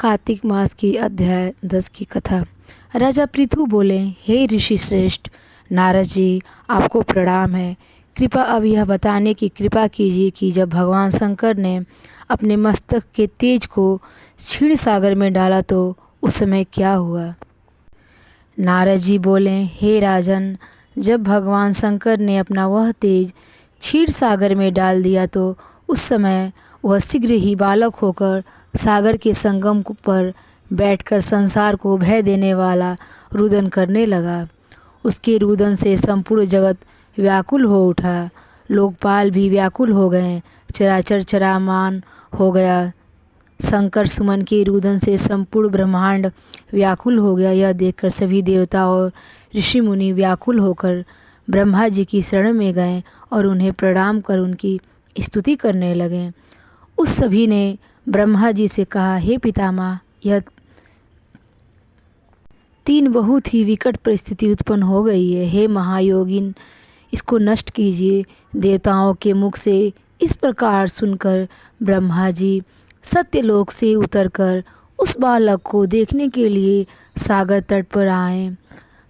कार्तिक मास की अध्याय 10 की कथा। राजा पृथु बोले, हे ऋषि श्रेष्ठ नारद जी, आपको प्रणाम है। कृपा अब यह बताने की कृपा कीजिए कि जब भगवान शंकर ने अपने मस्तक के तेज को क्षीर सागर में डाला तो उस समय क्या हुआ। नारद जी बोले, हे राजन, जब भगवान शंकर ने अपना वह तेज क्षीर सागर में डाल दिया तो उस समय वह शीघ्र ही बालक होकर सागर के संगम पर बैठकर संसार को भय देने वाला रुदन करने लगा। उसके रुदन से संपूर्ण जगत व्याकुल हो उठा, लोकपाल भी व्याकुल हो गए, चराचर चरामान हो गया। शंकर सुमन के रुदन से संपूर्ण ब्रह्मांड व्याकुल हो गया। यह देखकर सभी देवता और ऋषि मुनि व्याकुल होकर ब्रह्मा जी की शरण में गए और उन्हें प्रणाम कर उनकी स्तुति करने लगे। उस सभी ने ब्रह्मा जी से कहा, हे पितामह, यह 3 बहुत ही विकट परिस्थिति उत्पन्न हो गई है। हे महायोगिन, इसको नष्ट कीजिए। देवताओं के मुख से इस प्रकार सुनकर ब्रह्मा जी सत्यलोक से उतरकर उस बालक को देखने के लिए सागर तट पर आए।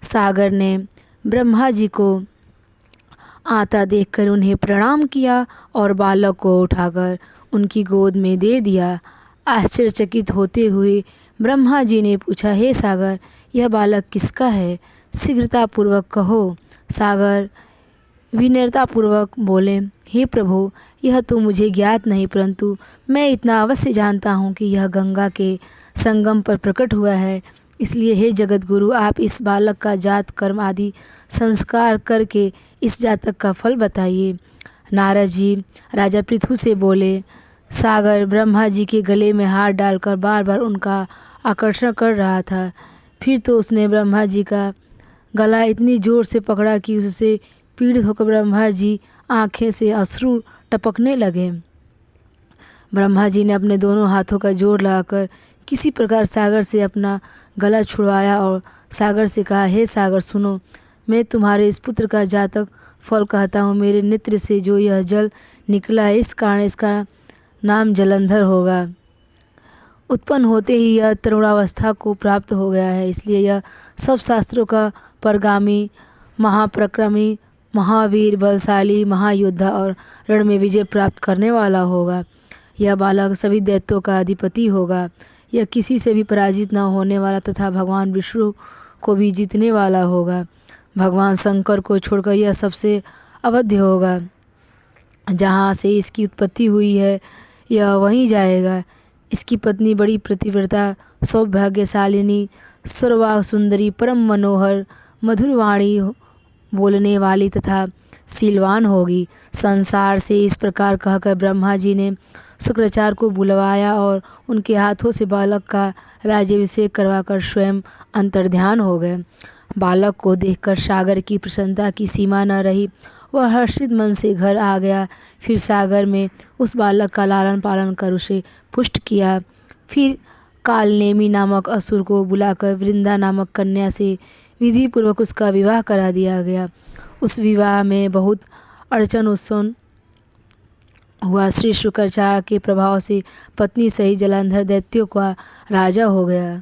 सागर ने ब्रह्मा जी को आता देखकर उन्हें प्रणाम किया और बालक को उठाकर उनकी गोद में दे दिया। आश्चर्यचकित होते हुए ब्रह्मा जी ने पूछा, हे सागर, यह बालक किसका है? शीघ्रतापूर्वक कहो। सागर विनम्रतापूर्वक बोले, हे प्रभु, यह तो मुझे ज्ञात नहीं, परंतु मैं इतना अवश्य जानता हूँ कि यह गंगा के संगम पर प्रकट हुआ है। इसलिए हे जगत गुरु, आप इस बालक का जात कर्म आदि संस्कार करके इस जातक का फल बताइए। नारद जी राजा पृथु से बोले, सागर ब्रह्मा जी के गले में हाथ डालकर बार बार उनका आकर्षण कर रहा था। फिर तो उसने ब्रह्मा जी का गला इतनी जोर से पकड़ा कि उससे पीड़ित होकर ब्रह्मा जी आँखें से अश्रु टपकने लगे। ब्रह्मा जी ने अपने दोनों हाथों का जोर लगाकर किसी प्रकार सागर से अपना गला छुड़वाया और सागर से कहा, हे सागर सुनो, मैं तुम्हारे इस पुत्र का जातक फल कहता हूँ। मेरे नेत्र से जो यह जल निकला है, इस कारण इसका नाम जलंधर होगा। उत्पन्न होते ही यह तरुणावस्था को प्राप्त हो गया है, इसलिए यह सब शास्त्रों का परगामी, महाप्रक्रमी, महावीर, बलशाली, महायोद्धा और रण में विजय प्राप्त करने वाला होगा। यह बालक सभी दैत्यों का अधिपति होगा। यह किसी से भी पराजित न होने वाला तथा भगवान विष्णु को भी जीतने वाला होगा। भगवान शंकर को छोड़कर यह सबसे अवध्य होगा। जहाँ से इसकी उत्पत्ति हुई है यह वहीं जाएगा। इसकी पत्नी बड़ी प्रतिव्रता, सौभाग्यशालिनी, सर्वांग सुंदरी, परम मनोहर, मधुर वाणी बोलने वाली तथा शीलवान होगी। संसार से इस प्रकार कहकर ब्रह्मा जी ने शुक्राचार्य को बुलवाया और उनके हाथों से बालक का राज्याभिषेक करवाकर स्वयं अंतर्ध्यान हो गए। बालक को देखकर सागर की प्रसन्नता की सीमा न रही। वह हर्षित मन से घर आ गया। फिर सागर में उस बालक का लालन पालन कर उसे पुष्ट किया। फिर कालनेमी नामक असुर को बुलाकर वृंदा नामक कन्या से विधि पूर्वक उसका विवाह करा दिया गया। उस विवाह में बहुत अड़चन उत्पन्न हुआ। श्री शुक्राचार्य के प्रभाव से पत्नी सहित जलंधर दैत्यों का राजा हो गया।